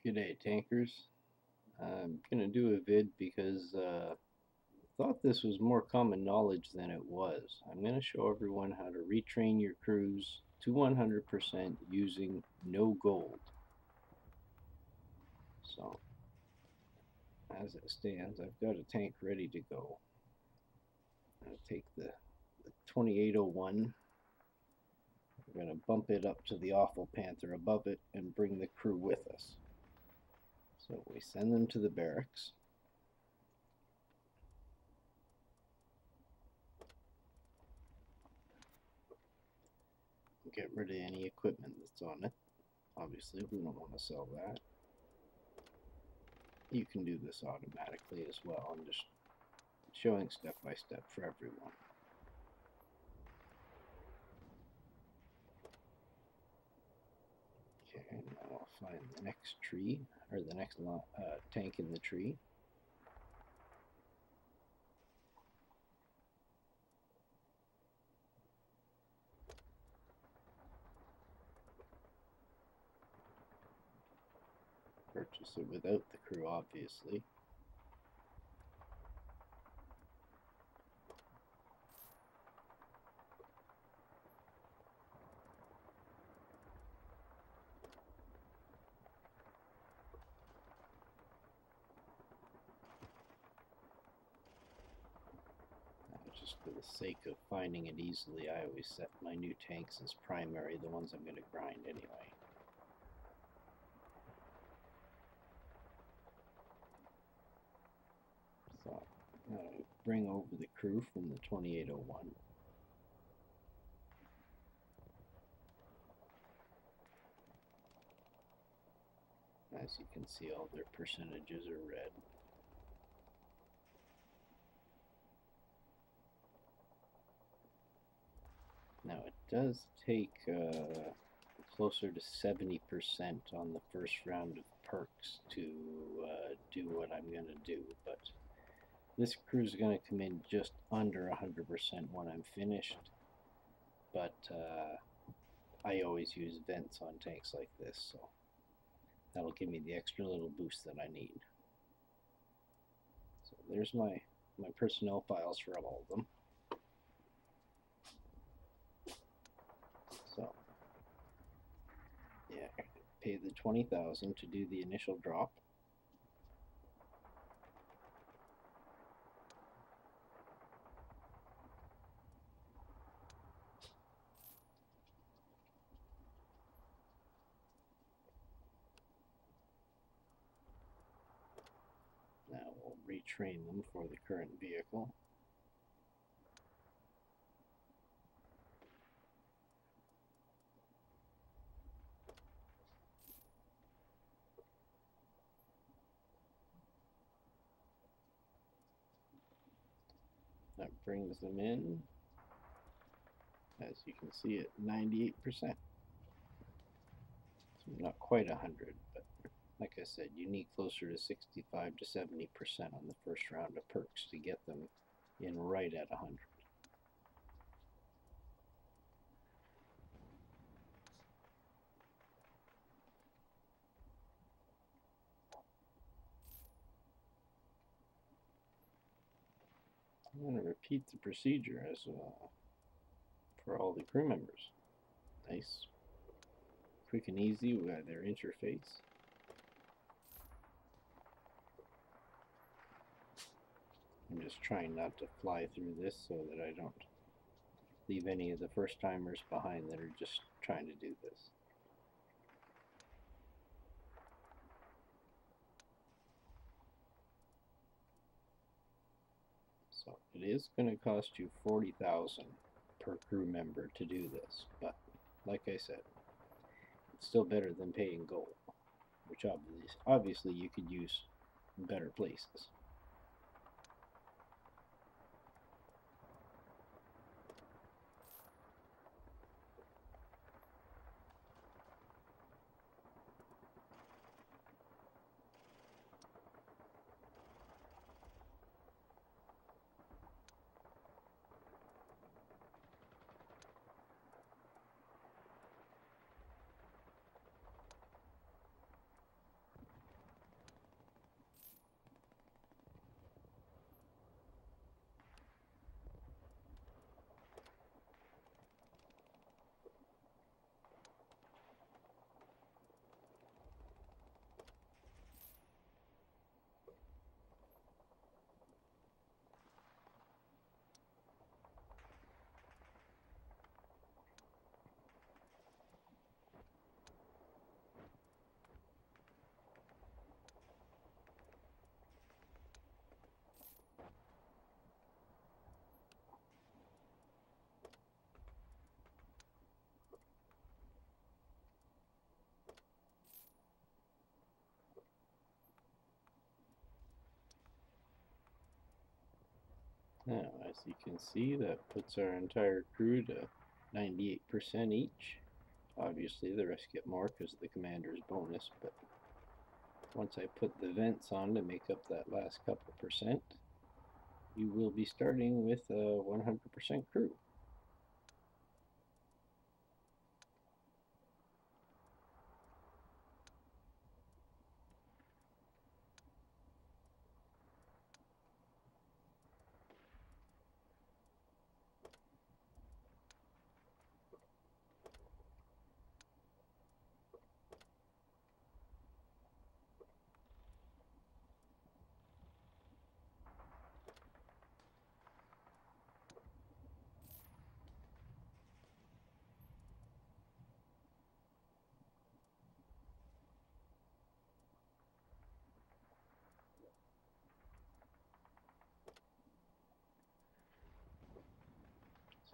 G'day tankers. I'm gonna do a vid because I thought this was more common knowledge than it was. I'm gonna show everyone how to retrain your crews to 100% using no gold. So as it stands, I've got a tank ready to go. I'm gonna take the 2801. We're gonna bump it up to the Awful Panther above it and bring the crew with us. So we send them to the barracks. Get rid of any equipment that's on it. Obviously, we don't want to sell that. You can do this automatically as well. I'm just showing step by step for everyone. Okay, now I'll find the next tree, or the next tank in the tree. Purchase it without the crew, obviously. Just for the sake of finding it easily, I always set my new tanks as primary, the ones I'm going to grind anyway. So, bring over the crew from the 2801. As you can see, all their percentages are red. Now it does take closer to 70% on the first round of perks to do what I'm going to do, but this crew is going to come in just under 100% when I'm finished, but I always use vents on tanks like this, so that'll give me the extra little boost that I need. So there's my personnel files for all of them. So yeah, pay the 20,000 to do the initial drop. Now we'll retrain them for the current vehicle. That brings them in, as you can see, at 98%. So not quite 100, but like I said, you need closer to 65 to 70% on the first round of perks to get them in right at 100. I'm going to repeat the procedure as for all the crew members. Nice, quick and easy with their interface. I'm just trying not to fly through this so that I don't leave any of the first timers behind that are just trying to do this. So it is going to cost you 40,000 per crew member to do this, but like I said, it's still better than paying gold, which obviously you could use in better places. Now, as you can see, that puts our entire crew to 98% each. Obviously, the rest get more because of the commander's bonus, but once I put the vents on to make up that last couple percent, you will be starting with a 100% crew.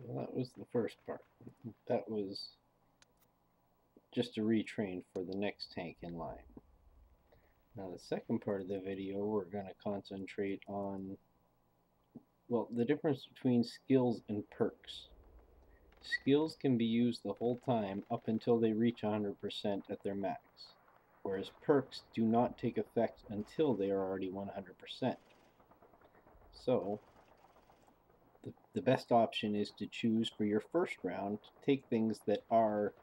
So that was the first part. That was just a retrain for the next tank in line. Now the second part of the video, we're going to concentrate on, well, the difference between skills and perks. Skills can be used the whole time up until they reach 100% at their max, whereas perks do not take effect until they are already 100%. So the best option is to choose for your first round to take things that are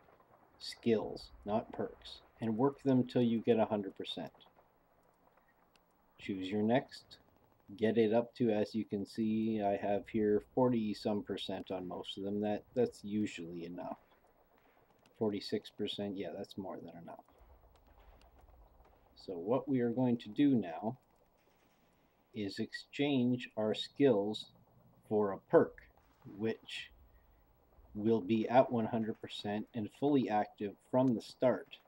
skills, not perks, and work them till you get 100%. Choose your next, get it up to, as you can see, I have here 40 some percent on most of them. That's usually enough. 46%, yeah, that's more than enough. So what we are going to do now is exchange our skills for a perk, which will be at 100% and fully active from the start,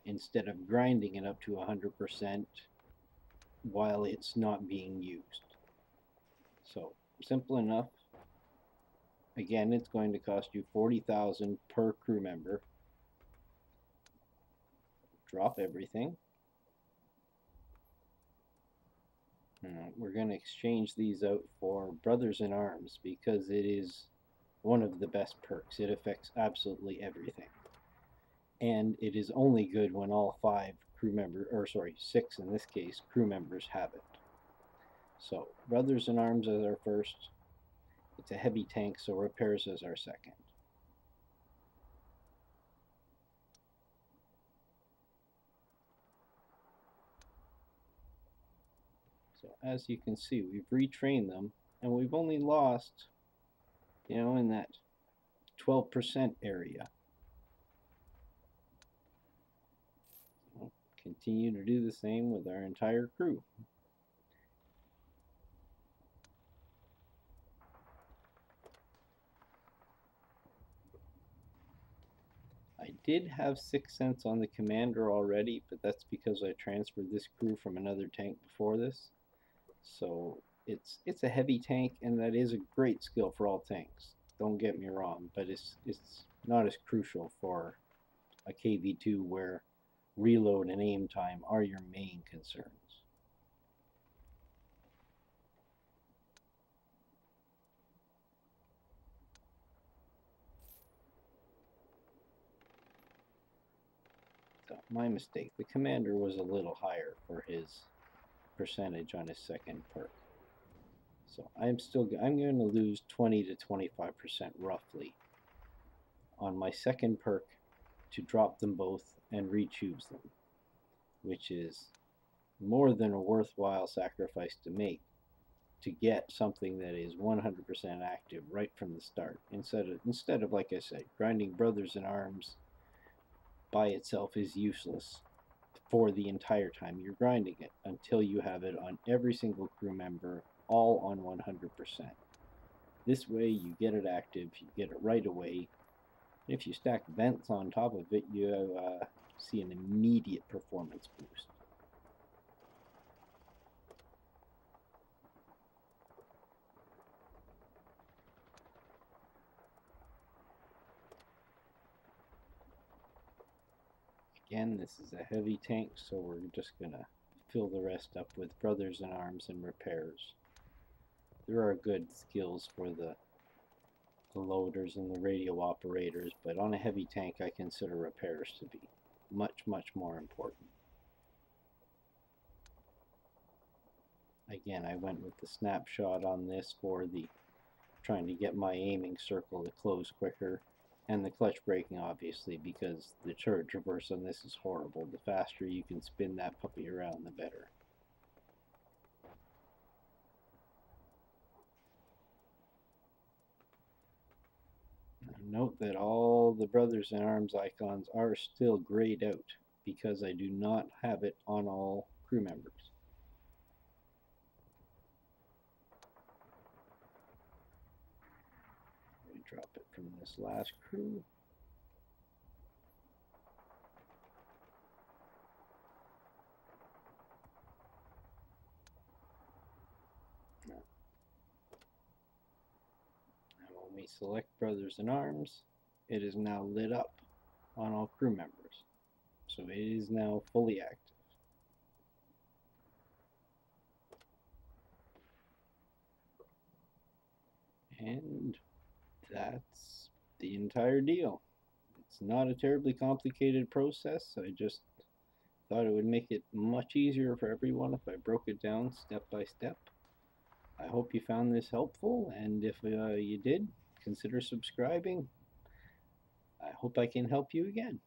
instead of grinding it up to 100% while it's not being used. So simple enough. Again, it's going to cost you 40,000 per crew member. Drop everything. We're going to exchange these out for Brothers in Arms because it is one of the best perks. It affects absolutely everything. And it is only good when all 5 crew members, or sorry, 6 in this case, crew members have it. So Brothers in Arms as our first. It's a heavy tank, so repairs as our second. So as you can see, we've retrained them, and we've only lost, in that 12% area. We'll continue to do the same with our entire crew. I did have 6 cents on the commander already, but that's because I transferred this crew from another tank before this. So it's a heavy tank, and that is a great skill for all tanks. Don't get me wrong, but it's not as crucial for a KV2 where reload and aim time are your main concerns. So my mistake. The commander was a little higher for his percentage on his second perk. So I'm going to lose 20 to 25% roughly on my second perk to drop them both and re-choose them, which is more than a worthwhile sacrifice to make to get something that is 100% active right from the start, instead of, like I said, grinding Brothers in Arms by itself is useless for the entire time you're grinding it until you have it on every single crew member, all on 100%. This way you get it active, you get it right away. If you stack vents on top of it, you see an immediate performance boost. Again, this is a heavy tank, so we're just going to fill the rest up with Brothers in Arms and repairs. there are good skills for the loaders and the radio operators, but on a heavy tank I consider repairs to be much, much more important. Again, I went with the snapshot on this for the trying to get my aiming circle to close quicker, and the clutch braking obviously, because the turret traverse on this is horrible. The faster you can spin that puppy around, the better. Note that all the Brothers in Arms icons are still grayed out because I do not have it on all crew members. Let me drop it from this last crew. We select Brothers in Arms, it is now lit up on all crew members. So it is now fully active. And that's the entire deal. It's not a terribly complicated process. I just thought it would make it much easier for everyone if I broke it down step by step. I hope you found this helpful, and if you did, consider subscribing. I hope I can help you again.